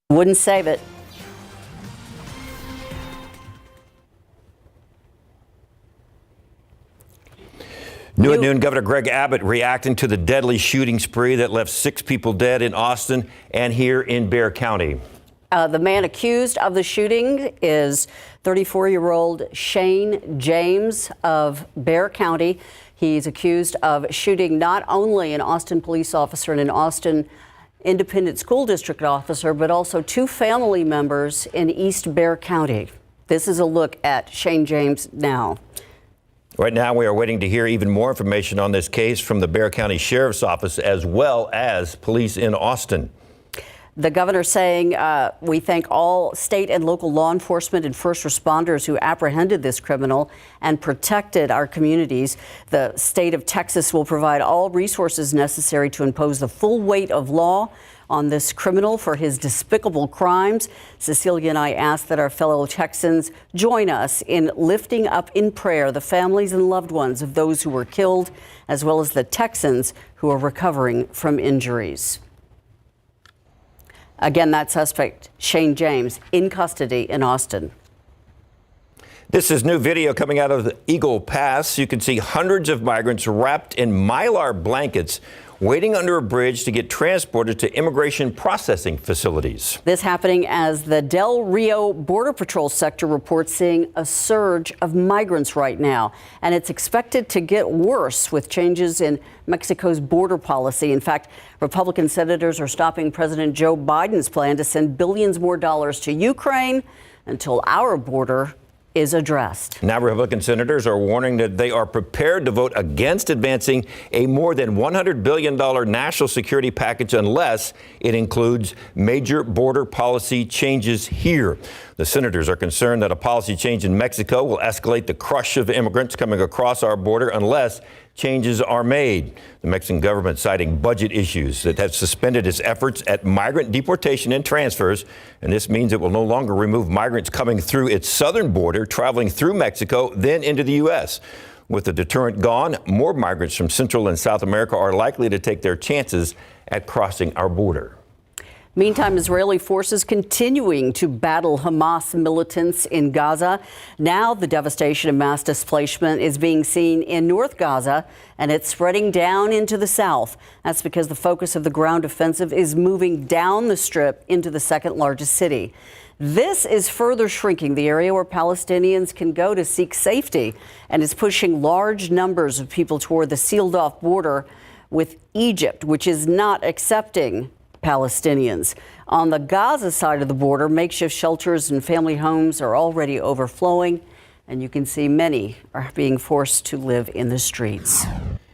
Wouldn't save it. New at noon, Governor Greg Abbott reacting to the deadly shooting spree that left 6 people dead in Austin and here in Bexar County. The man accused of the shooting is 34-year-old Shane James of Bexar County. He's accused of shooting not only an Austin police officer and an Austin Independent School District officer, but also 2 family members in East Bexar County. This is a look at Shane James now. Right now, we are waiting to hear even more information on this case from the Bexar County Sheriff's Office as well as police in Austin. The governor saying, we thank all state and local law enforcement and first responders who apprehended this criminal and protected our communities. The state of Texas will provide all resources necessary to impose the full weight of law on this criminal for his despicable crimes. Cecilia and I ask that our fellow Texans join us in lifting up in prayer the families and loved ones of those who were killed, as well as the Texans who are recovering from injuries. Again, that suspect, Shane James, in custody in Austin. This is new video coming out of the Eagle Pass. You can see hundreds of migrants wrapped in Mylar blankets waiting under a bridge to get transported to immigration processing facilities. This happening as the Del Rio Border Patrol sector reports seeing a surge of migrants right now. And it's expected to get worse with changes in Mexico's border policy. In fact, Republican senators are stopping President Joe Biden's plan to send billions more dollars to Ukraine until our border is addressed. Now Republican senators are warning that they are prepared to vote against advancing a more than $100 billion national security package unless it includes major border policy changes here. The senators are concerned that a policy change in Mexico will escalate the crush of immigrants coming across our border unless changes are made. The Mexican government citing budget issues that have suspended its efforts at migrant deportation and transfers, and this means it will no longer remove migrants coming through its southern border, traveling through Mexico, then into the U.S. With the deterrent gone, more migrants from Central and South America are likely to take their chances at crossing our border. Meantime, Israeli forces continuing to battle Hamas militants in Gaza. Now the devastation of mass displacement is being seen in North Gaza, and it's spreading down into the south. That's because the focus of the ground offensive is moving down the strip into the second largest city. This is further shrinking the area where Palestinians can go to seek safety, and is pushing large numbers of people toward the sealed-off border with Egypt, which is not accepting Palestinians. On the Gaza side of the border, makeshift shelters and family homes are already overflowing, and you can see many are being forced to live in the streets.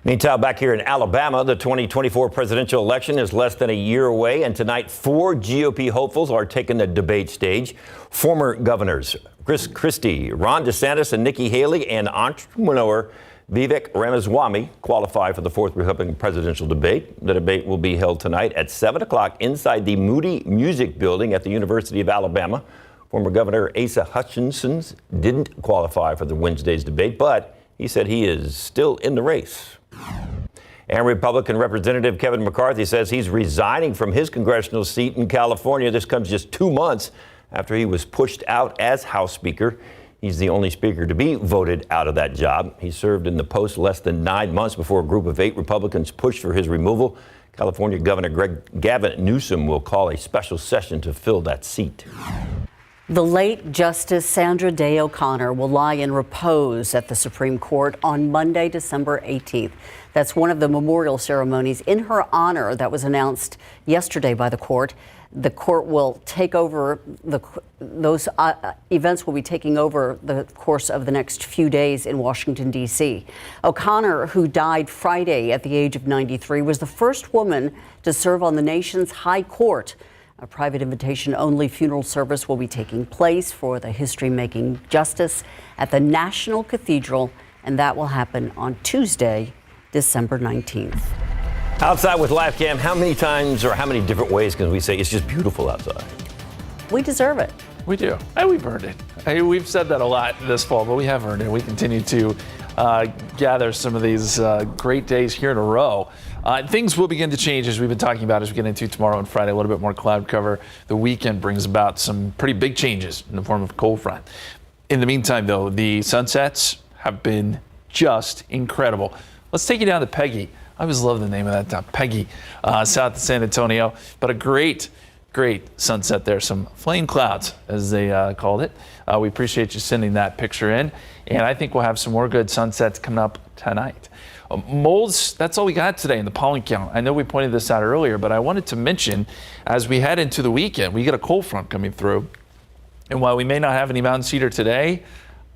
Meantime, back here in Alabama, the 2024 presidential election is less than a year away, and tonight 4 GOP hopefuls are taking the debate stage. Former governors Chris Christie, Ron DeSantis, and Nikki Haley, and entrepreneur Vivek Ramaswamy qualify for the 4th Republican presidential debate. The debate will be held tonight at 7 o'clock inside the Moody Music Building at the University of Alabama. Former Governor Asa Hutchinson didn't qualify for the Wednesday's debate, but he said he is still in the race. And Republican Representative Kevin McCarthy says he's resigning from his congressional seat in California. This comes just 2 months after he was pushed out as House Speaker. He's the only speaker to be voted out of that job. He served in the post less than 9 months before a group of 8 Republicans pushed for his removal. California Governor Gavin Newsom will call a special session to fill that seat. The late Justice Sandra Day O'Connor will lie in repose at the Supreme Court on Monday, December 18th. That's one of the memorial ceremonies in her honor that was announced yesterday by the court. The court will take over, those events will be taking over the course of the next few days in Washington, D.C. O'Connor, who died Friday at the age of 93, was the first woman to serve on the nation's high court. A private invitation-only funeral service will be taking place for the history-making justice at the National Cathedral, and that will happen on Tuesday, December 19th. Outside with Live Cam, how many times or how many different ways can we say it's just beautiful outside? We deserve it. We do. And we've earned it. We've said that a lot this fall, but we have earned it. We continue to gather some of these great days here in a row. Things will begin to change as we've been talking about as we get into tomorrow and Friday. A little bit more cloud cover. The weekend brings about some pretty big changes in the form of cold front. In the meantime, though, the sunsets have been just incredible. Let's take you down to Peggy. I always love the name of that town, Peggy, south of San Antonio. But a great sunset there. Some flame clouds, as they called it. We appreciate you sending that picture in. And I think we'll have some more good sunsets coming up tonight. Molds, that's all we got today in the pollen count. I know we pointed this out earlier, but I wanted to mention, as we head into the weekend, we get a cold front coming through. And while we may not have any mountain cedar today,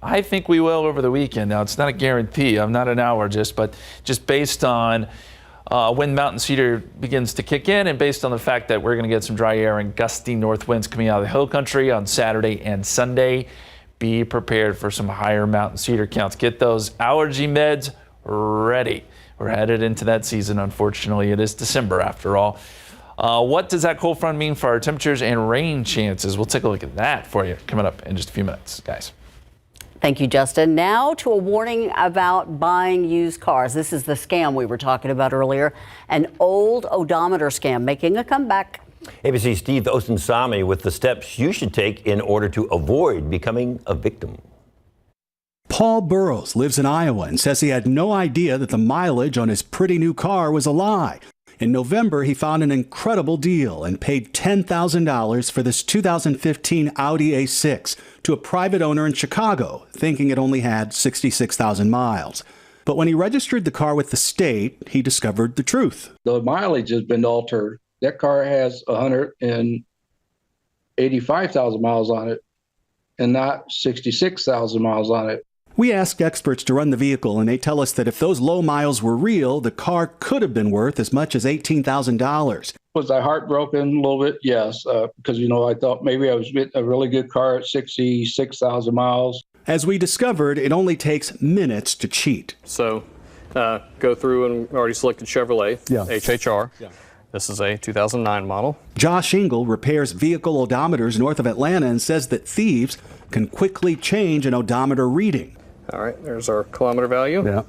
I think we will over the weekend. Now, it's not a guarantee. I'm not an allergist, but just based on when mountain cedar begins to kick in and based on the fact that we're going to get some dry air and gusty north winds coming out of the hill country on Saturday and Sunday, be prepared for some higher mountain cedar counts. Get those allergy meds ready. We're headed into that season. Unfortunately, it is December after all. What does that cold front mean for our temperatures and rain chances? We'll take a look at that for you coming up in just a few minutes, guys. Thank you, Justin. Now to a warning about buying used cars. This is the scam we were talking about earlier. An old odometer scam making a comeback. ABC's Steve Osunsami with the steps you should take in order to avoid becoming a victim. Paul Burrows lives in Iowa and says he had no idea that the mileage on his pretty new car was a lie. In November, he found an incredible deal and paid $10,000 for this 2015 Audi A6 to a private owner in Chicago, thinking it only had 66,000 miles. But when he registered the car with the state, he discovered the truth. The mileage has been altered. That car has 185,000 miles on it and not 66,000 miles on it. We asked experts to run the vehicle, and they tell us that if those low miles were real, the car could have been worth as much as $18,000. Was I heartbroken a little bit? Yes, because, I thought maybe I was getting a really good car at 66,000 miles. As we discovered, it only takes minutes to cheat. So go through and already selected Chevrolet, HHR. Yeah. This is a 2009 model. Josh Engel repairs vehicle odometers north of Atlanta and says that thieves can quickly change an odometer reading. All right, there's our kilometer value. Yeah.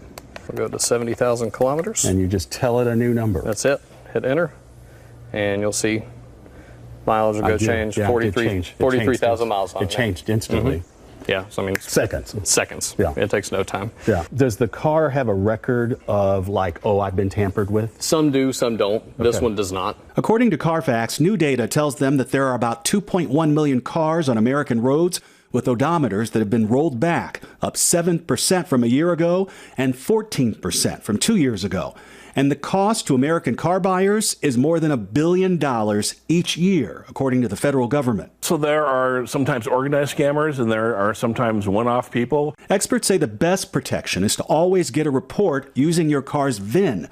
We'll go to 70,000 kilometers. And you just tell it a new number. That's it. Hit enter, and you'll see mileage will go change. 43,000 miles on it. It changed instantly. Mm-hmm. Yeah, so seconds. Yeah. It takes no time. Yeah. Does the car have a record of I've been tampered with? Some do, some don't. Okay. This one does not. According to Carfax, new data tells them that there are about 2.1 million cars on American roads with odometers that have been rolled back, up 7% from a year ago and 14% from 2 years ago. And the cost to American car buyers is more than $1 billion each year, according to the federal government. So there are sometimes organized scammers and there are sometimes one-off people. Experts say the best protection is to always get a report using your car's VIN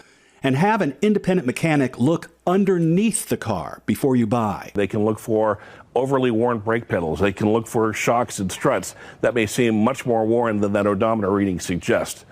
and have an independent mechanic look underneath the car before you buy. They can look for overly worn brake pedals. They can look for shocks and struts that may seem much more worn than that odometer reading suggests.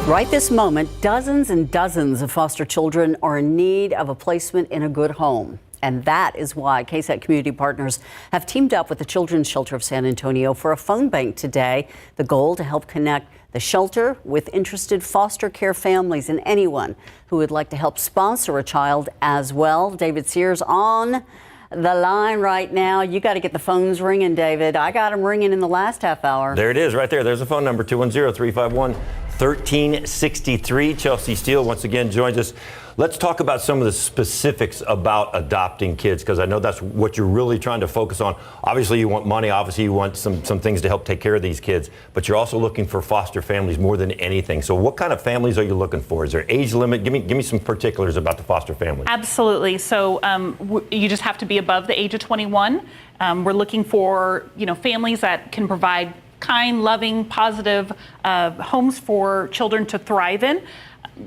Right this moment, dozens and dozens of foster children are in need of a placement in a good home. And that is why KSAT Community Partners have teamed up with the Children's Shelter of San Antonio for a phone bank today. The goal to help connect the shelter with interested foster care families and anyone who would like to help sponsor a child as well. David Sears on the line right now. You got to get the phones ringing, David. I got them ringing in the last half hour. There it is right there. There's a phone number, 210-351-1363. Chelsea Steele once again joins us. Let's talk about some of the specifics about adopting kids, because I know that's what you're really trying to focus on. Obviously, you want money. Obviously, you want some things to help take care of these kids. But you're also looking for foster families more than anything. So what kind of families are you looking for? Is there age limit? Give me some particulars about the foster families. Absolutely. So you just have to be above the age of 21. We're looking for families that can provide kind, loving, positive homes for children to thrive in.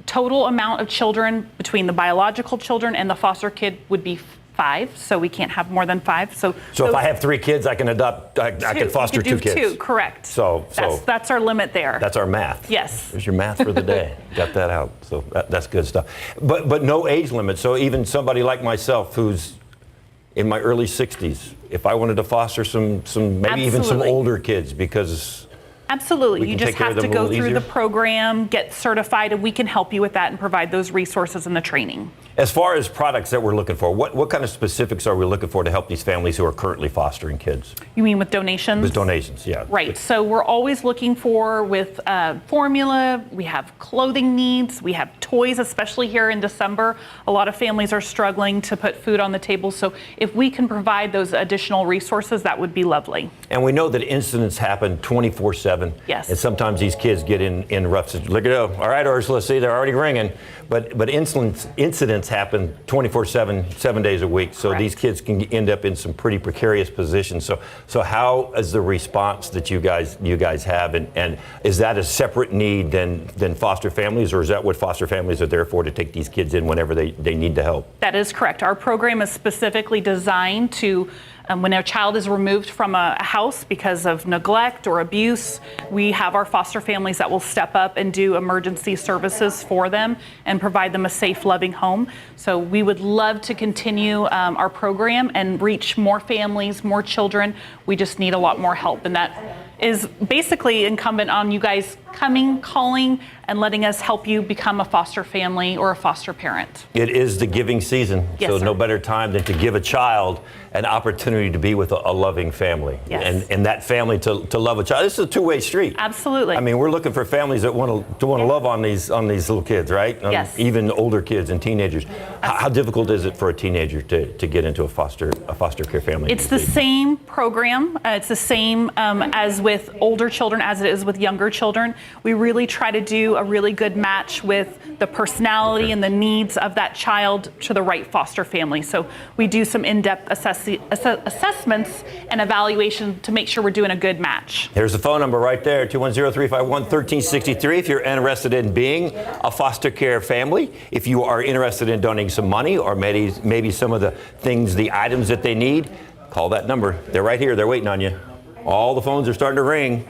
Total amount of children between the biological children and the foster kid would be 5, so we can't have more than 5. So if I have 3 kids, I can adopt. I can foster 2 kids. 2, correct. So that's our limit there. That's our math. Yes. There's your math for the day. Got that out. So that's good stuff. But no age limit. So even somebody like myself, who's in my early 60s, if I wanted to foster some maybe even some older kids, because Absolutely. we You can just take care have of to them a go little through easier? the program, get certified, and we can help you with that and provide those resources and the training. As far as products that we're looking for, what kind of specifics are we looking for to help these families who are currently fostering kids? You mean with donations? With donations, yeah. Right. So we're always looking for with formula. We have clothing needs. We have toys, especially here in December. A lot of families are struggling to put food on the table. So if we can provide those additional resources, that would be lovely. And we know that incidents happen 24/7. Yes. And sometimes these kids get in rough situations. Look at it. All right, Ursula, see, they're already ringing. But incidents happen 24/7, 7 days a week. So Correct. these kids can end up in some pretty precarious positions. So how is the response that you guys have? And is that a separate need than foster families, or is that what foster families are there for, to take these kids in whenever they need the help? That is correct. Our program is specifically designed to, when a child is removed from a house because of neglect or abuse, we have our foster families that will step up and do emergency services for them and provide them a safe, loving home. So we would love to continue our program and reach more families, more children. We just need a lot more help, and that is basically incumbent on you guys coming, calling, and letting us help you become a foster family or a foster parent. It is the giving season, Yes, so sir. no better time than to give a child an opportunity to be with a loving family. Yes. And that family to love a child. This is a two-way street. Absolutely. I mean, we're looking for families that want to love on these little kids, right? Yes. Even older kids and teenagers. How difficult is it for a teenager to get into a foster care family? It's the same program. It's the same as with older children as it is with younger children. We really try to do a really good match with the personality and the needs of that child to the right foster family. So we do some in-depth assessments and evaluation to make sure we're doing a good match. Here's the phone number right there, 210-351-1363. If you're interested in being a foster care family, if you are interested in donating some money or maybe some of the things, the items that they need, call that number. They're right here. They're waiting on you. All the phones are starting to ring.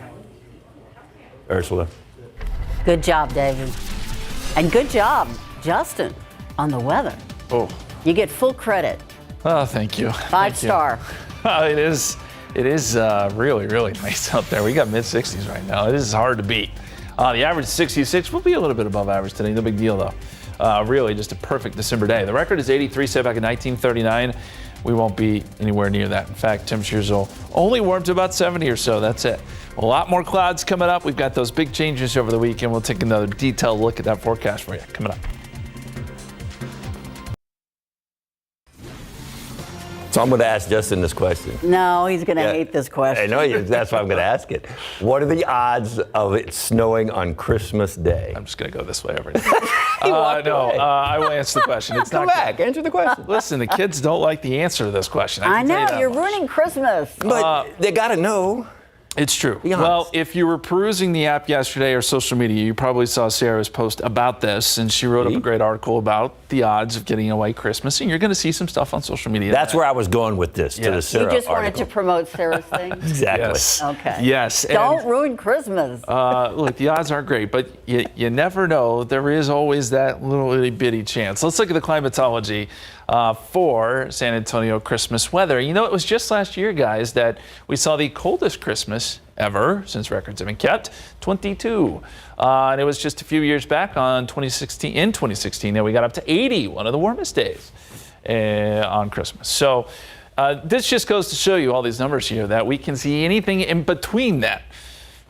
Ursula. Good job, David. And good job, Justin, on the weather. Oh, You get full credit. thank you. 5-star. It is really, really nice out there. We got mid-60s right now. It is hard to beat. The average is 66. We'll be a little bit above average today. No big deal, though. Really, just a perfect December day. The record is 83, set back in 1939. We won't be anywhere near that. In fact, temperatures will only warm to about 70 or so. That's it. A lot more clouds coming up. We've got those big changes over the weekend. We'll take another detailed look at that forecast for you coming up. So I'm going to ask Justin this question. No, he's going to hate this question. I know, that's why I'm going to ask it. What are the odds of it snowing on Christmas Day? I'm just going to go this way over here. I will answer the question. It's Come not back, answer the question. Listen, the kids don't like the answer to this question. I can tell you know, that you're much. ruining Christmas. But they got to know. It's true. Be honest. Well, if you were perusing the app yesterday or social media, you probably saw Sarah's post about this, and she wrote up a great article about the odds of getting a white Christmas, and you're going to see some stuff on social media. That's where I was going with this, to the Yes. Sarah You just wanted article. to promote Sarah's thing? Exactly. Yes. Okay. Yes. Don't ruin Christmas. Look, the odds aren't great, but you never know. There is always that little itty bitty chance. Let's look at the climatology for San Antonio Christmas weather. You know, it was just last year, guys, that we saw the coldest Christmas ever since records have been kept, 22. And it was just a few years back in 2016 that we got up to 80, one of the warmest days on Christmas. So this just goes to show you all these numbers here that we can see anything in between that.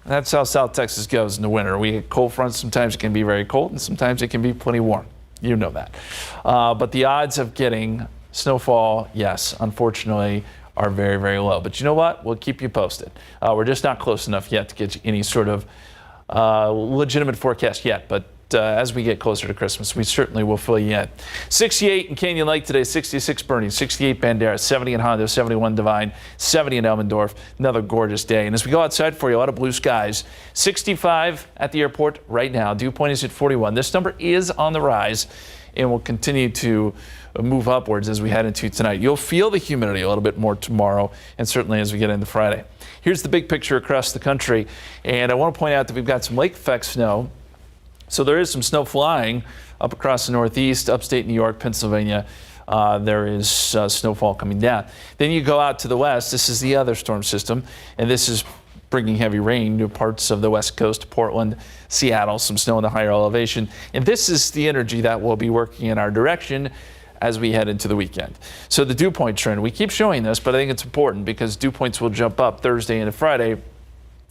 That's how South Texas goes in the winter. We get cold fronts. Sometimes it can be very cold, and sometimes it can be plenty warm. You know that. But the odds of getting snowfall, yes, unfortunately, are very, very low. But you know what? We'll keep you posted. We're just not close enough yet to get you any sort of legitimate forecast yet. But as we get closer to Christmas, we certainly will fill you in. 68 in Canyon Lake today, 66 Bernie, 68 Bandera, 70 in Hondo, 71 Divine, 70 in Elmendorf. Another gorgeous day. And as we go outside for you, a lot of blue skies. 65 at the airport right now. Dew point is at 41. This number is on the rise and will continue to move upwards as we head into tonight. You'll feel the humidity a little bit more tomorrow and certainly as we get into Friday. Here's the big picture across the country. And I want to point out that we've got some lake effect snow. So there is some snow flying up across the Northeast, upstate New York, Pennsylvania. There is snowfall coming down. Then you go out to the west. This is the other storm system, and this is bringing heavy rain to parts of the west coast, Portland, Seattle, some snow in the higher elevation. And this is the energy that will be working in our direction as we head into the weekend. So the dew point trend, we keep showing this, but I think it's important because dew points will jump up Thursday into Friday.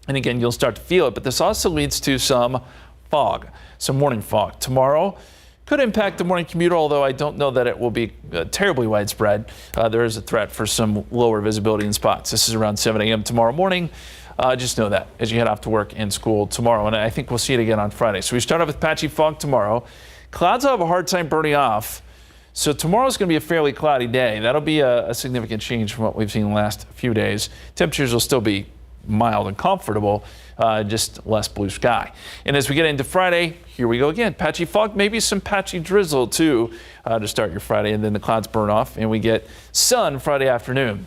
And again, you'll start to feel it, but this also leads to some fog, some morning fog. Tomorrow could impact the morning commute, although I don't know that it will be terribly widespread. There is a threat for some lower visibility in spots. This is around 7 a.m. tomorrow morning. Just know that as you head off to work and school tomorrow. And I think we'll see it again on Friday. So we start off with patchy fog tomorrow. Clouds will have a hard time burning off. So tomorrow's going to be a fairly cloudy day. That'll be a significant change from what we've seen the last few days. Temperatures will still be mild and comfortable, just less blue sky. And as we get into Friday, here we go again. Patchy fog, maybe some patchy drizzle too to start your Friday, and then the clouds burn off and we get sun Friday afternoon.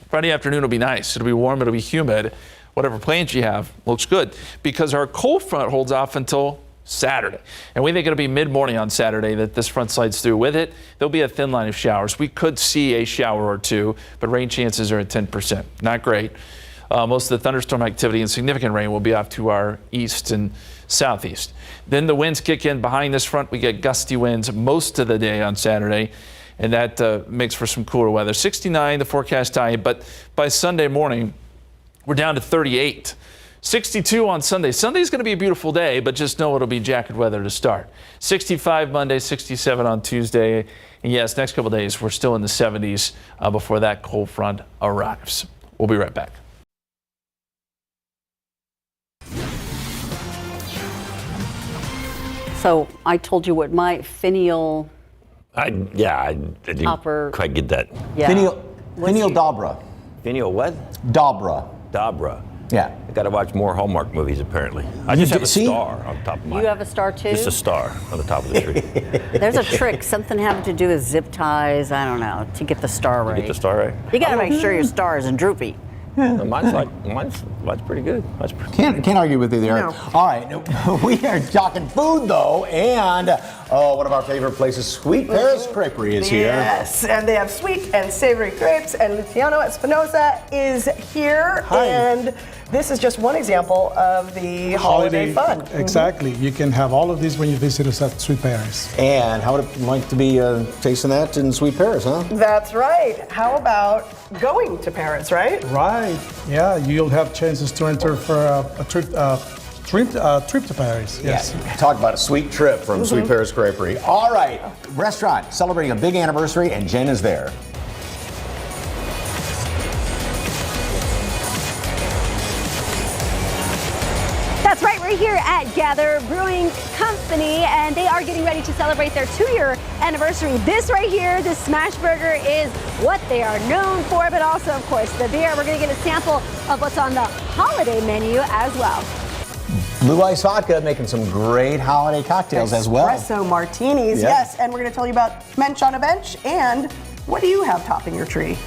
Friday afternoon will be nice. It'll be warm, it'll be humid. Whatever plans you have looks good because our cold front holds off until Saturday. And we think it'll be mid-morning on Saturday that this front slides through. With it, there'll be a thin line of showers. We could see a shower or two, but rain chances are at 10%. Not great. Most of the thunderstorm activity and significant rain will be off to our east and southeast. Then the winds kick in behind this front. We get gusty winds most of the day on Saturday, and that makes for some cooler weather. 69 the forecast high, but by Sunday morning, we're down to 38. 62 on Sunday. Sunday's going to be a beautiful day, but just know it'll be jacket weather to start. 65 Monday, 67 on Tuesday. And yes, next couple days, we're still in the 70s before that cold front arrives. We'll be right back. So I told you what my finial I didn't Upper- quite get that. yeah. Finial Dobra. Finial what? Dobra. Dabra. Yeah. I got to watch more Hallmark movies, apparently. I just have a see? star on top of mine. You have a star too? Just a star on the top of the tree. There's a trick, something having to do with zip ties, I don't know, to get the star right. Get the star right? You got to make sure your star isn't droopy. No, mine's pretty good. Mine's pretty Can't argue with you there. No. All right, we are talking food though, and one of our favorite places, Sweet Paris Creperie is here. Yes, and they have sweet and savory crepes, and Luciano Espinosa is here. Hi. And this is just one example of the holiday fun. Exactly. You can have all of these when you visit us at Sweet Paris. And how would it like to be tasting that in Sweet Paris, huh? That's right. How about going to Paris, right? Right. Yeah, you'll have chances to enter for a trip to Paris. Yes. Yeah, talk about a sweet trip from Sweet Paris Creperie. All right, restaurant celebrating a big anniversary, and Jen is there. That's right, we're here at Gather Brewing Company, and they are getting ready to celebrate their 2-year anniversary. This right here, this smash burger, is what they are known for, but also, of course, the beer. We're going to get a sample of what's on the holiday menu as well. Blue Ice Vodka making some great holiday cocktails as well. Espresso martinis, Yeah. yes. And we're going to tell you about Mensch on a Bench, and what do you have topping your tree?